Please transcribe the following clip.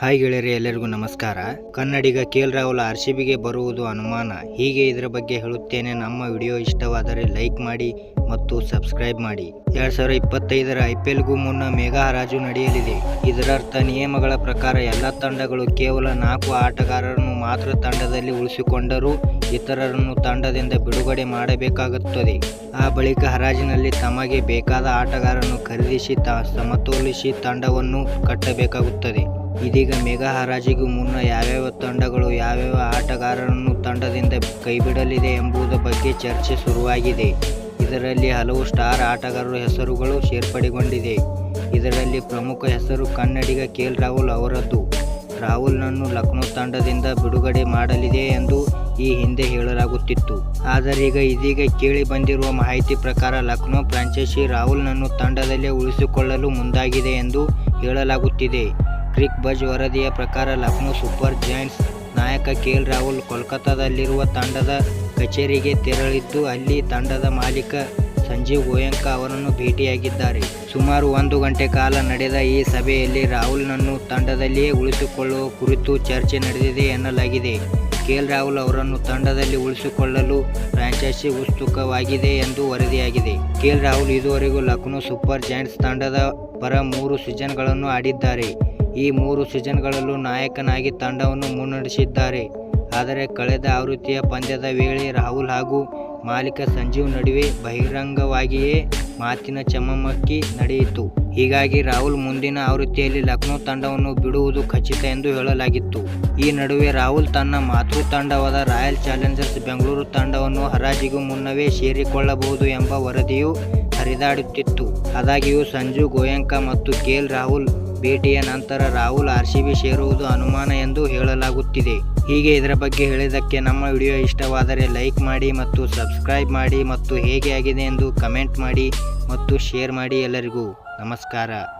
Hi ಗೆಳೆಯರೇ, ಎಲ್ಲರಿಗೂ ನಮಸ್ಕಾರ. ಕನ್ನಡಿಗ KL ರಾಹುಲ್ RCBಗೆ ಬರುವುದು ಅನುಮಾನ. ಹೀಗೆ ಇದರ ಬಗ್ಗೆ ಹೇಳುತ್ತೇನೆ. ನಮ್ಮ ವಿಡಿಯೋ ಇಷ್ಟವಾದರೆ ಲೈಕ್ ಮಾಡಿ ಮತ್ತು ಸಬ್ಸ್ಕ್ರೈಬ್ ಮಾಡಿ. 2025ರ IPLಗೂ ಮುನ್ನ ಮೆಗಾ ಹರಾಜು ನಡೆಯಲಿದೆ. ಇದರರ್ಥ ನಿಯಮಗಳ ಪ್ರಕಾರ ಎಲ್ಲ ತಂಡಗಳು ಕೇವಲ 4 ಆಟಗಾರರನ್ನು ಮಾತ್ರ ತಂಡದಲ್ಲಿ ಉಳಿಸಿಕೊಂಡರೂ ಇತರರನ್ನು ತಂಡದಿಂದ ಬಿಡುಗಡೆ ಮಾಡಬೇಕಾಗುತ್ತದೆ. ಆ ಬಳಿಕ ಹರಾಜಿನಲ್ಲಿ ತಮಗೆ ಬೇಕಾದ ಆಟಗಾರರನ್ನು ಖರೀದಿಸಿ ಸಮತೋಲಿಸಿ ತಂಡವನ್ನು ಕಟ್ಟಬೇಕಾಗುತ್ತದೆ. ಇದೀಗ ಮೆಗಾ ಹರಾಜಿಗೂ ಮುನ್ನ ಯಾವ್ಯಾವ ತಂಡಗಳು ಯಾವ್ಯಾವ ಆಟಗಾರರನ್ನು ತಂಡದಿಂದ ಕೈಬಿಡಲಿದೆ ಎಂಬುದರ ಬಗ್ಗೆ ಚರ್ಚೆ ಶುರುವಾಗಿದೆ. ಇದರಲ್ಲಿ ಹಲವು ಸ್ಟಾರ್ ಆಟಗಾರರ ಹೆಸರುಗಳು ಸೇರ್ಪಡೆಗೊಂಡಿದೆ. ಇದರಲ್ಲಿ ಪ್ರಮುಖ ಹೆಸರು ಕನ್ನಡಿಗ KL ರಾಹುಲ್ ಅವರದ್ದು. ರಾಹುಲ್ನನ್ನು ಲಕ್ನೋ ತಂಡದಿಂದ ಬಿಡುಗಡೆ ಮಾಡಲಿದೆ ಎಂದು ಈ ಹಿಂದೆ ಹೇಳಲಾಗುತ್ತಿತ್ತು. ಆದರೆ ಇದೀಗ ಕೇಳಿ ಬಂದಿರುವ ಮಾಹಿತಿ ಪ್ರಕಾರ ಲಕ್ನೋ ಫ್ರಾಂಚೈಸಿ ರಾಹುಲ್ನನ್ನು ತಂಡದಲ್ಲೇ ಉಳಿಸಿಕೊಳ್ಳಲು ಮುಂದಾಗಿದೆ ಎಂದು ಹೇಳಲಾಗುತ್ತಿದೆ. ಕ್ರಿಕ್ ಬಜ್ ವರದಿಯ ಪ್ರಕಾರ ಲಕ್ನೋ ಸೂಪರ್ ಜೈಂಟ್ಸ್ ನಾಯಕ KL ರಾಹುಲ್ ಕೋಲ್ಕತ್ತಾದಲ್ಲಿರುವ ತಂಡದ ಕಚೇರಿಗೆ ತೆರಳಿದ್ದು ಅಲ್ಲಿ ತಂಡದ ಮಾಲೀಕ ಸಂಜೀವ್ ಗೋಯಂಕಾ ಅವರನ್ನು ಭೇಟಿಯಾಗಿದ್ದಾರೆ. ಸುಮಾರು 1 ಗಂಟೆ ಕಾಲ ನಡೆದ ಈ ಸಭೆಯಲ್ಲಿ ರಾಹುಲ್ನನ್ನು ತಂಡದಲ್ಲಿಯೇ ಉಳಿಸಿಕೊಳ್ಳುವ ಕುರಿತು ಚರ್ಚೆ ನಡೆದಿದೆ ಎನ್ನಲಾಗಿದೆ. KL ರಾಹುಲ್ ಅವರನ್ನು ತಂಡದಲ್ಲಿ ಉಳಿಸಿಕೊಳ್ಳಲು ಫ್ರಾಂಚೈಸಿ ಉತ್ಸುಕವಾಗಿದೆ ಎಂದು ವರದಿಯಾಗಿದೆ. KL ರಾಹುಲ್ ಇದುವರೆಗೂ ಲಕ್ನೋ ಸೂಪರ್ ಜೈಂಟ್ಸ್ ತಂಡದ ಪರ 3 ಸೀಸನ್ಗಳನ್ನು ಆಡಿದ್ದಾರೆ. ಈ 3 ಸೀಸನ್ಗಳಲ್ಲೂ ನಾಯಕನಾಗಿ ತಂಡವನ್ನು ಮುನ್ನಡೆಸಿದ್ದಾರೆ. ಆದರೆ ಕಳೆದ ಆವೃತ್ತಿಯ ಪಂದ್ಯದ ವೇಳೆ ರಾಹುಲ್ ಹಾಗೂ ಮಾಲೀಕ ಸಂಜೀವ್ ನಡುವೆ ಬಹಿರಂಗವಾಗಿಯೇ ಮಾತಿನ ಚಕಮಕಿ ನಡೆಯಿತು. ಹೀಗಾಗಿ ರಾಹುಲ್ ಮುಂದಿನ ಆವೃತ್ತಿಯಲ್ಲಿ ಲಕ್ನೋ ತಂಡವನ್ನು ಬಿಡುವುದು ಖಚಿತ ಎಂದು ಹೇಳಲಾಗಿತ್ತು. ಈ ನಡುವೆ ರಾಹುಲ್ ತನ್ನ ಮಾತೃ ತಂಡವಾದ ರಾಯಲ್ ಚಾಲೆಂಜರ್ಸ್ ಬೆಂಗಳೂರು ತಂಡವನ್ನು ಹರಾಜಿಗೂ ಮುನ್ನವೇ ಸೇರಿಕೊಳ್ಳಬಹುದು ಎಂಬ ವರದಿಯು ಹರಿದಾಡುತ್ತಿತ್ತು. ಆದಾಗ್ಯೂ ಸಂಜೀವ್ ಗೋಯಂಕಾ ಮತ್ತು KL ರಾಹುಲ್ ಭೇಟಿಯ ನಂತರ ರಾಹುಲ್ RCB ಸೇರುವುದು ಅನುಮಾನ ಎಂದು ಹೇಳಲಾಗುತ್ತಿದೆ. ಹೀಗೆ ಇದರ ಬಗ್ಗೆ ಹೇಳಿದ್ದಕ್ಕೆ ನಮ್ಮ ವಿಡಿಯೋ ಇಷ್ಟವಾದರೆ ಲೈಕ್ ಮಾಡಿ ಮತ್ತು ಸಬ್ಸ್ಕ್ರೈಬ್ ಮಾಡಿ ಮತ್ತು ಹೇಗೆ ಆಗಿದೆ ಎಂದು ಕಮೆಂಟ್ ಮಾಡಿ ಮತ್ತು ಶೇರ್ ಮಾಡಿ. ಎಲ್ಲರಿಗೂ ನಮಸ್ಕಾರ.